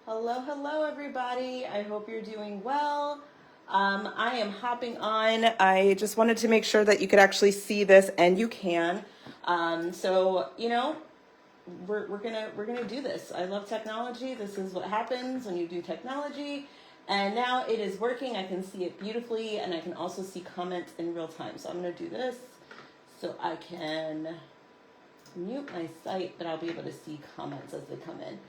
Hello, hello, everybody. I hope you're doing well. I am hopping on. I just wanted to make sure that you could actually see this, and you can. We're gonna do this. I love technology. This is what happens when you do technology. And now it is working. I can see it beautifully, and I can also see comments in real time. So I'm gonna do this so I can mute my site, but I'll be able to see comments as they come in.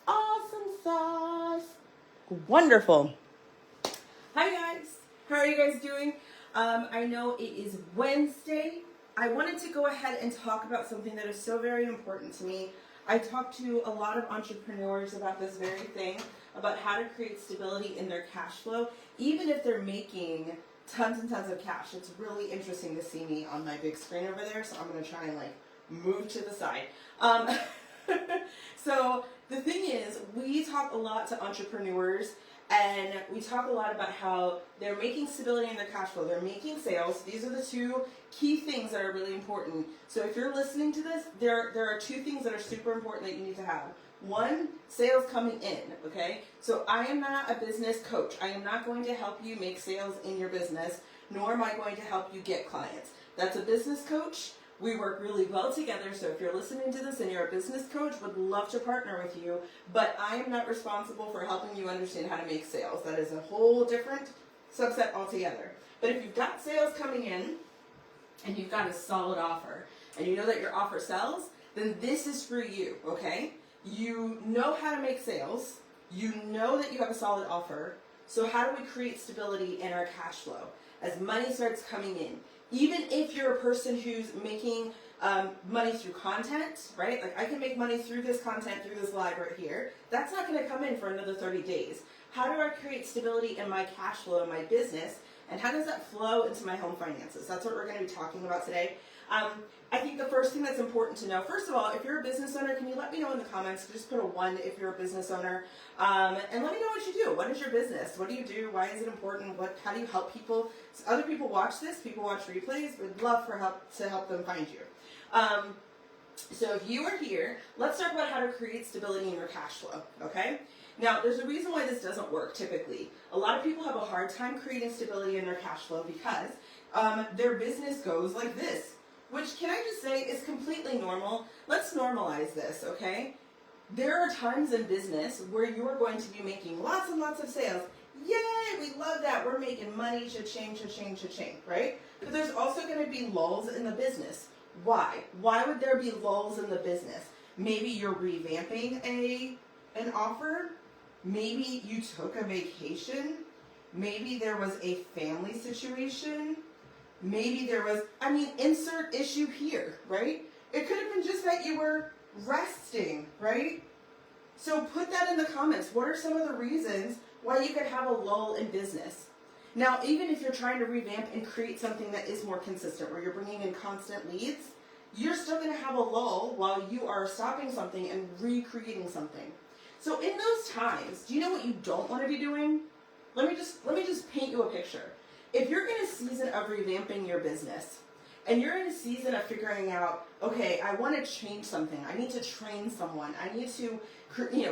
Awesome sauce. Wonderful. Hi guys. How are you guys doing? I know it is Wednesday. I wanted to go ahead and talk about something that is so very important to me. I talk to a lot of entrepreneurs about this very thing, about how to create stability in their cash flow, even if they're making tons and tons of cash. It's really interesting to see me on my big screen over there, so I'm going to try and move to the side. So the thing is, we talk a lot to entrepreneurs, and we talk a lot about how they're making stability in their cash flow. They're making sales. These are the two key things that are really important. So if you're listening to this, there are two things that are super important that you need to have. One, sales coming in, okay? So I am not a business coach. I am not going to help you make sales in your business, nor am I going to help you get clients. That's a business coach. We work really well together, so if you're listening to this and you're a business coach, would love to partner with you, but I am not responsible for helping you understand how to make sales. That is a whole different subset altogether. But if you've got sales coming in, and you've got a solid offer, and you know that your offer sells, then this is for you, okay? You know how to make sales, you know that you have a solid offer, so how do we create stability in our cash flow? As money starts coming in, even if you're a person who's making money through content, right? Like I can make money through this content, through this live right here. That's not going to come in for another 30 days. How do I create stability in my cash flow in my business? And how does that flow into my home finances? That's what we're going to be talking about today. I think the first thing that's important to know, first of all, if you're a business owner, can you let me know in the comments? Just put a 1 if you're a business owner. And let me know what you do. What is your business? What do you do? Why is it important? How do you help people? So other people watch this. People watch replays. Would love to help them find you. So if you are here, let's talk about how to create stability in your cash flow, okay? Now, there's a reason why this doesn't work typically. A lot of people have a hard time creating stability in their cash flow because their business goes like this, which, can I just say, is completely normal. Let's normalize this, okay? There are times in business where you are going to be making lots and lots of sales. Yay, we love that. We're making money, cha-ching, cha-ching, cha-ching, right? But there's also going to be lulls in the business. Why? Why would there be lulls in the business? Maybe you're revamping an offer. Maybe you took a vacation. Maybe there was a family situation. Maybe there was, insert issue here, right? It could have been just that you were resting, right? So put that in the comments. What are some of the reasons why you could have a lull in business? Now, even if you're trying to revamp and create something that is more consistent, where you're bringing in constant leads, you're still going to have a lull while you are stopping something and recreating something. So in those times, do you know what you don't want to be doing? Let me just paint you a picture. If you're in a season of revamping your business, and you're in a season of figuring out, okay, I want to change something. I need to train someone. I need to,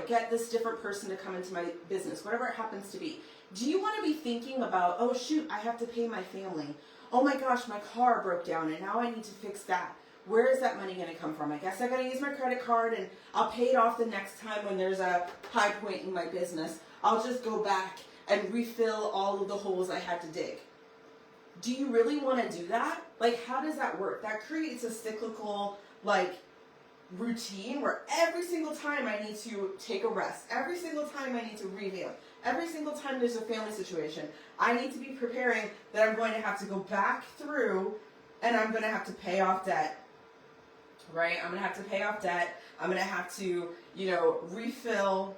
get this different person to come into my business, whatever it happens to be. Do you want to be thinking about, oh shoot, I have to pay my family. Oh my gosh, my car broke down and now I need to fix that. Where is that money going to come from? I guess I got to use my credit card and I'll pay it off the next time when there's a high point in my business. I'll just go back and refill all of the holes I had to dig. Do you really want to do that? How does that work? That creates a cyclical, routine where every single time I need to take a rest, every single time I need to revamp, every single time there's a family situation, I need to be preparing that I'm going to have to go back through and I'm going to have to pay off debt, right? I'm going to have to pay off debt. I'm going to have to, refill,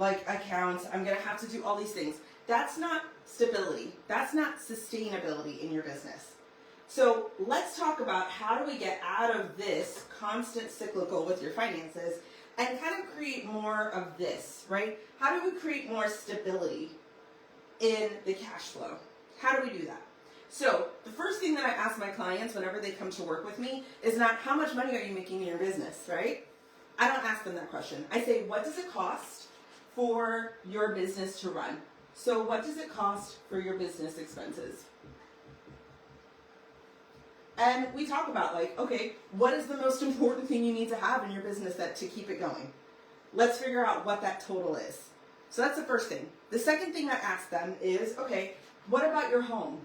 accounts. I'm going to have to do all these things. That's not stability. That's not sustainability in your business. So let's talk about how do we get out of this constant cyclical with your finances and kind of create more of this, right? How do we create more stability in the cash flow? How do we do that? So the first thing that I ask my clients whenever they come to work with me is not how much money are you making in your business, right? I don't ask them that question. I say, what does it cost for your business to run. So what does it cost for your business expenses? And we talk about like, okay, what is the most important thing you need to have in your business to keep it going? Let's figure out what that total is. So that's the first thing. The second thing I ask them is, okay, what about your home?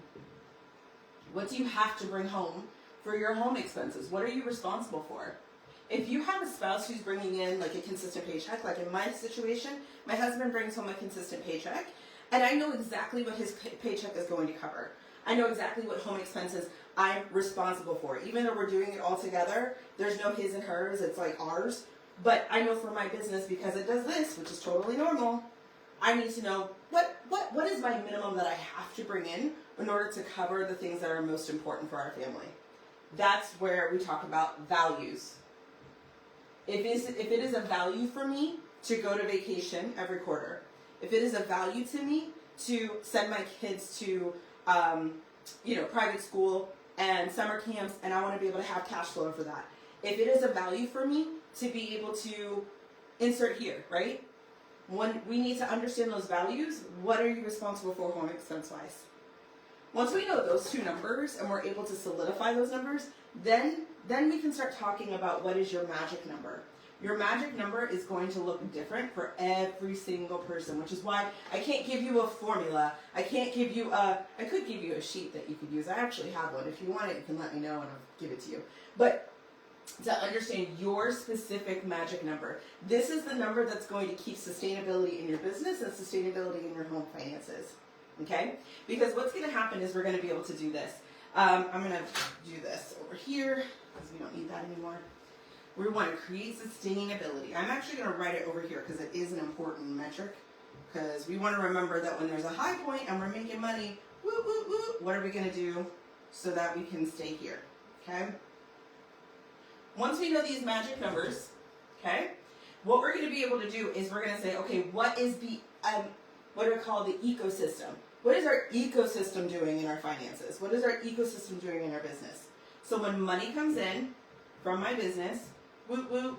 What do you have to bring home for your home expenses? What are you responsible for? If you have a spouse who's bringing in like a consistent paycheck, like in my situation, my husband brings home a consistent paycheck, and I know exactly what his paycheck is going to cover. I know exactly what home expenses I'm responsible for. Even though we're doing it all together, there's no his and hers, it's like ours. But I know for my business, because it does this, which is totally normal, I need to know what is my minimum that I have to bring in order to cover the things that are most important for our family. That's where we talk about values. If it is a value for me to go to vacation every quarter, if it is a value to me to send my kids to private school and summer camps, and I want to be able to have cash flow for that. If it is a value for me to be able to insert here, right? When we need to understand those values, what are you responsible for home expense wise? Once we know those two numbers and we're able to solidify those numbers, then we can start talking about what is your magic number. Your magic number is going to look different for every single person, which is why I can't give you a formula. I could give you a sheet that you could use. I actually have one. If you want it, you can let me know and I'll give it to you. But to understand your specific magic number, this is the number that's going to keep sustainability in your business and sustainability in your home finances. Okay? Because what's going to happen is we're going to be able to do this. I'm going to do this over here because we don't need that anymore. We want to create sustainability. I'm actually going to write it over here because it is an important metric. Because we want to remember that when there's a high point and we're making money, what are we going to do so that we can stay here? Okay? Once we know these magic numbers, okay, what we're going to be able to do is we're going to say, okay, what is the, what do we call the ecosystem? What is our ecosystem doing in our finances? What is our ecosystem doing in our business? So when money comes in from my business,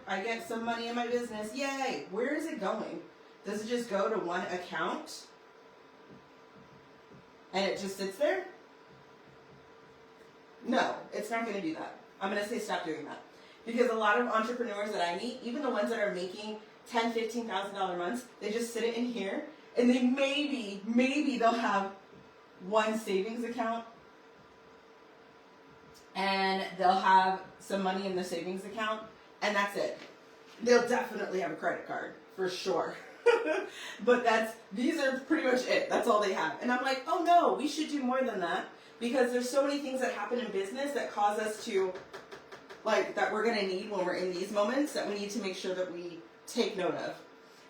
I get some money in my business, yay! Where is it going? Does it just go to one account and it just sits there? No, it's not going to do that. I'm going to say stop doing that. Because a lot of entrepreneurs that I meet, even the ones that are making $10,000, $15,000 months, they just sit it in here and they maybe they'll have one savings account and they'll have some money in the savings account and that's it. They'll definitely have a credit card for sure. But these are pretty much it. That's all they have. And I'm like, oh no, we should do more than that because there's so many things that happen in business that cause us to that we're going to need when we're in these moments that we need to make sure that we take note of.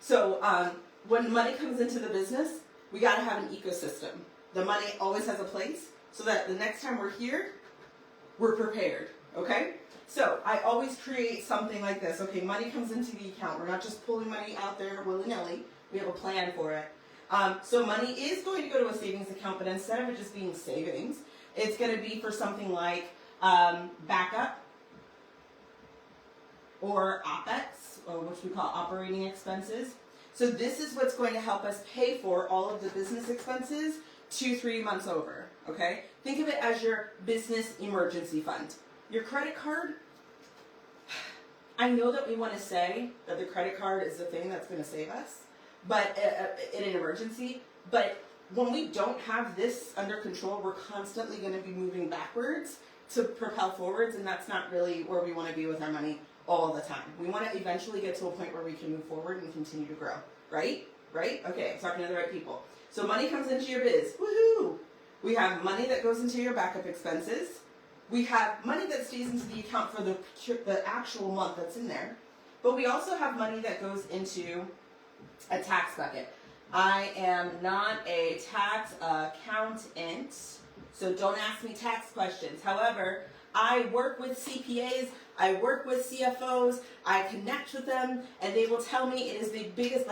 So when money comes into the business, we got to have an ecosystem. The money always has a place so that the next time we're here, we're prepared, okay? So I always create something like this. Okay, money comes into the account. We're not just pulling money out there willy-nilly. We have a plan for it. So money is going to go to a savings account, but instead of it just being savings, it's going to be for something like backup, or OPEX, or which we call operating expenses. So this is what's going to help us pay for all of the business expenses 2-3 months over, okay? Think of it as your business emergency fund. Your credit card, I know that we want to say that the credit card is the thing that's going to save us, but in an emergency, but when we don't have this under control, we're constantly going to be moving backwards to propel forwards, and that's not really where we want to be with our money all the time. We want to eventually get to a point where we can move forward and continue to grow, right? Right? Okay, I'm talking to the right people. So money comes into your biz. Woohoo! We have money that goes into your backup expenses. We have money that stays into the account for the actual month that's in there. But we also have money that goes into a tax bucket. I am not a tax accountant, so don't ask me tax questions. However, I work with CPAs, I work with CFOs, I connect with them, and they will tell me it is the biggest,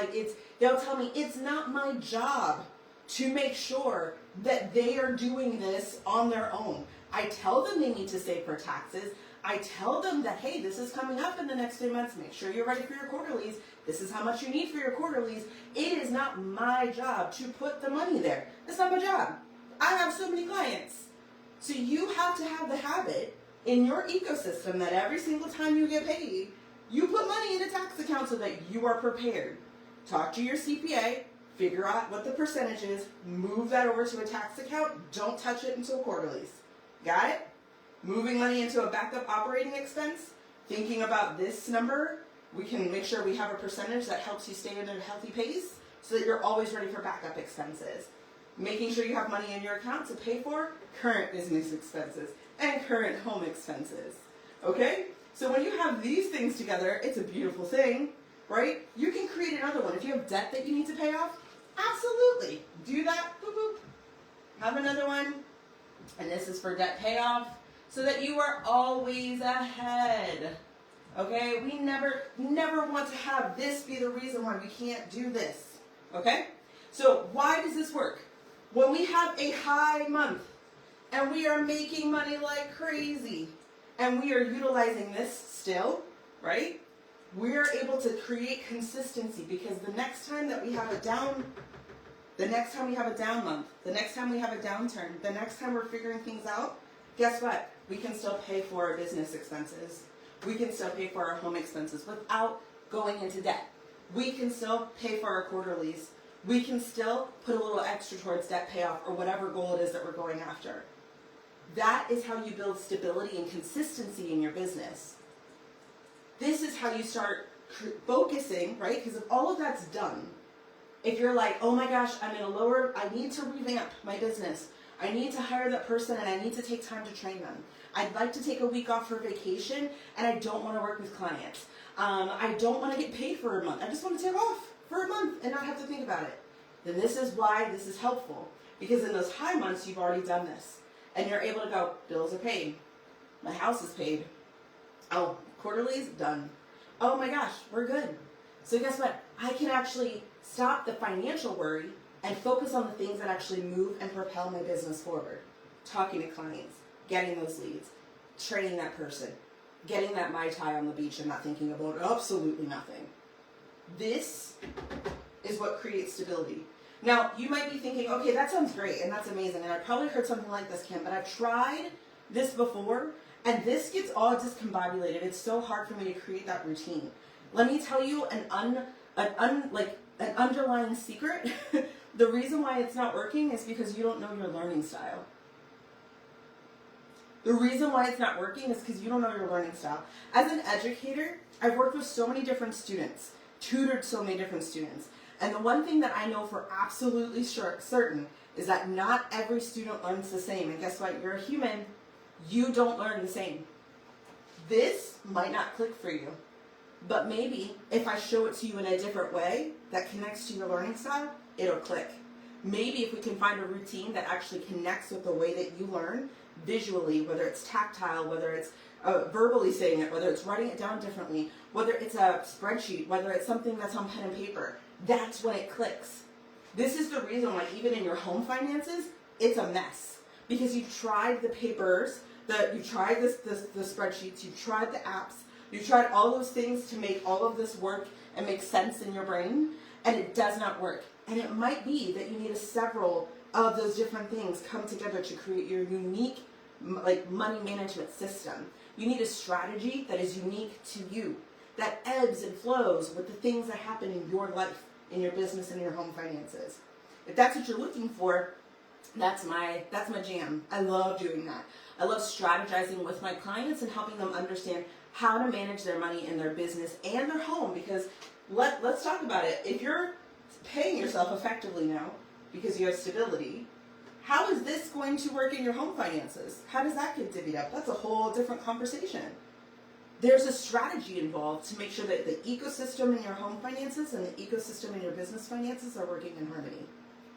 they'll tell me it's not my job to make sure that they are doing this on their own. I tell them they need to save for taxes. I tell them that, hey, this is coming up in the next 3 months. Make sure you're ready for your quarterlies. This is how much you need for your quarterlies. It is not my job to put the money there. It's not my job. I have so many clients. So you have to have the habit in your ecosystem that every single time you get paid, you put money in a tax account so that you are prepared. Talk to your CPA, figure out what the percentage is, move that over to a tax account, don't touch it until quarterlies. Got it? Moving money into a backup operating expense, thinking about this number, we can make sure we have a percentage that helps you stay at a healthy pace so that you're always ready for backup expenses. Making sure you have money in your account to pay for current business expenses and current home expenses. Okay? So when you have these things together, it's a beautiful thing, right? You can create another one. If you have debt that you need to pay off, absolutely. Do that. Boop, boop. Have another one. And this is for debt payoff so that you are always ahead. Okay? We never want to have this be the reason why we can't do this. Okay? So why does this work? When we have a high month and we are making money like crazy and we are utilizing this still, right? We're able to create consistency because the next time that we have a down, the next time we have a down month, the next time we have a downturn, the next time we're figuring things out, guess what? We can still pay for our business expenses. We can still pay for our home expenses without going into debt. We can still pay for our quarterlies. We can still put a little extra towards debt payoff or whatever goal it is that we're going after. That is how you build stability and consistency in your business. This is how you start focusing, right? Because if all of that's done, if you're like, oh my gosh, I'm in a lower, I need to revamp my business. I need to hire that person and I need to take time to train them. I'd like to take a week off for vacation and I don't want to work with clients. I don't want to get paid for a month. I just want to take off for a month and not have to think about it. Then this is why this is helpful. Because in those high months, you've already done this. And you're able to go, bills are paid. My house is paid. Oh, quarterly's done. Oh my gosh, we're good. So guess what? I can actually stop the financial worry and focus on the things that actually move and propel my business forward. Talking to clients, getting those leads, training that person, getting that Mai Tai on the beach and not thinking about absolutely nothing. This is what creates stability. Now, you might be thinking, okay, that sounds great and that's amazing. And I've probably heard something like this, Kim, but I've tried this before and this gets all discombobulated. It's so hard for me to create that routine. Let me tell you an underlying secret. The reason why it's not working is because you don't know your learning style. The reason why it's not working is because you don't know your learning style. As an educator, I've worked with so many different students, tutored so many different students. And the one thing that I know for absolutely certain is that not every student learns the same. And guess what? You're a human. You don't learn the same. This might not click for you. But maybe if I show it to you in a different way that connects to your learning style, it'll click. Maybe if we can find a routine that actually connects with the way that you learn visually, whether it's tactile, whether it's verbally saying it, whether it's writing it down differently, whether it's a spreadsheet, whether it's something that's on pen and paper, that's when it clicks. This is the reason why even in your home finances, it's a mess. Because you've tried the papers, you've tried the spreadsheets, you've tried the apps, you've tried all those things to make all of this work and make sense in your brain, and it does not work. And it might be that you need several of those different things come together to create your unique money management system. You need a strategy that is unique to you, that ebbs and flows with the things that happen in your life, in your business, and in your home finances. If that's what you're looking for, that's my jam. I love doing that. I love strategizing with my clients and helping them understand how to manage their money in their business and their home. Because let's talk about it. If you're paying yourself effectively now because you have stability, how is this going to work in your home finances? How does that get divvied up? That's a whole different conversation. There's a strategy involved to make sure that the ecosystem in your home finances and the ecosystem in your business finances are working in harmony.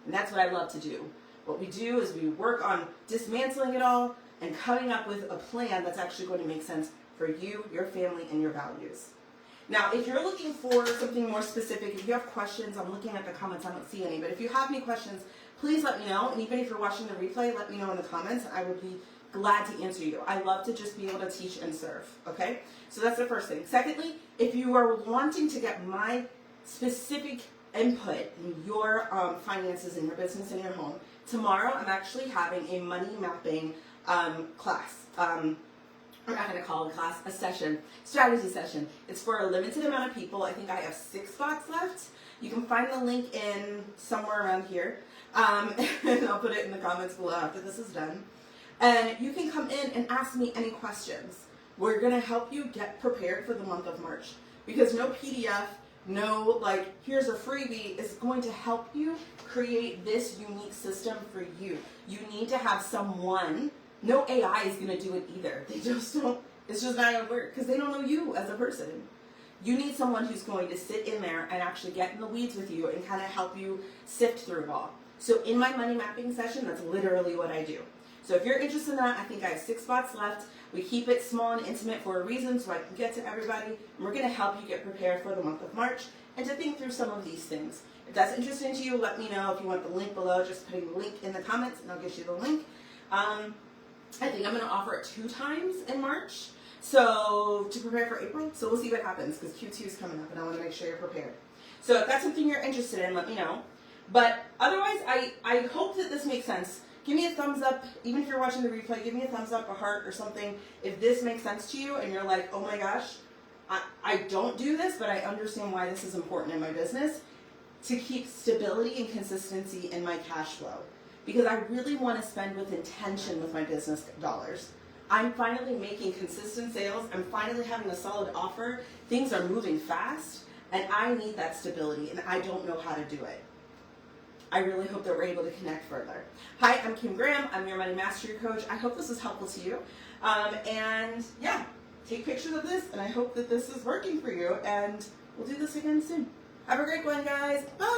And that's what I love to do. What we do is we work on dismantling it all and coming up with a plan that's actually going to make sense for you, your family, and your values. Now, if you're looking for something more specific, if you have questions, I'm looking at the comments, I don't see any, but if you have any questions, please let me know. And even if you're watching the replay, let me know in the comments. I would be glad to answer you. I love to just be able to teach and serve, okay? So that's the first thing. Secondly, if you are wanting to get my specific input in your finances in your business and your home, tomorrow I'm actually having a money mapping class. I'm not going to call it a class, a session, strategy session. It's for a limited amount of people. I think I have 6 spots left. You can find the link in somewhere around here. And I'll put it in the comments below after this is done. And you can come in and ask me any questions. We're going to help you get prepared for the month of March. Because no PDF, no like, here's a freebie is going to help you create this unique system for you. You need to have someone. No AI is going to do it either. They just don't, it's just not going to work because they don't know you as a person. You need someone who's going to sit in there and actually get in the weeds with you and kind of help you sift through it all. So in my money mapping session, that's literally what I do. So if you're interested in that, I think I have 6 spots left. We keep it small and intimate for a reason so I can get to everybody. And we're going to help you get prepared for the month of March and to think through some of these things. If that's interesting to you, let me know. If you want the link below, just putting the link in the comments and I'll get you the link. I think I'm going to offer it 2 times in March, so to prepare for April. So we'll see what happens because Q2 is coming up and I want to make sure you're prepared. So if that's something you're interested in, let me know. But otherwise, I hope that this makes sense. Give me a thumbs up. Even if you're watching the replay, give me a thumbs up, a heart, or something. If this makes sense to you and you're like, oh my gosh, I don't do this, but I understand why this is important in my business to keep stability and consistency in my cash flow. Because I really want to spend with intention with my business dollars. I'm finally making consistent sales. I'm finally having a solid offer. Things are moving fast, and I need that stability, and I don't know how to do it. I really hope that we're able to connect further. Hi, I'm Kim Graham. I'm your Money Mastery Coach. I hope this is helpful to you. And yeah, take pictures of this, and I hope that this is working for you, and we'll do this again soon. Have a great one, guys. Bye.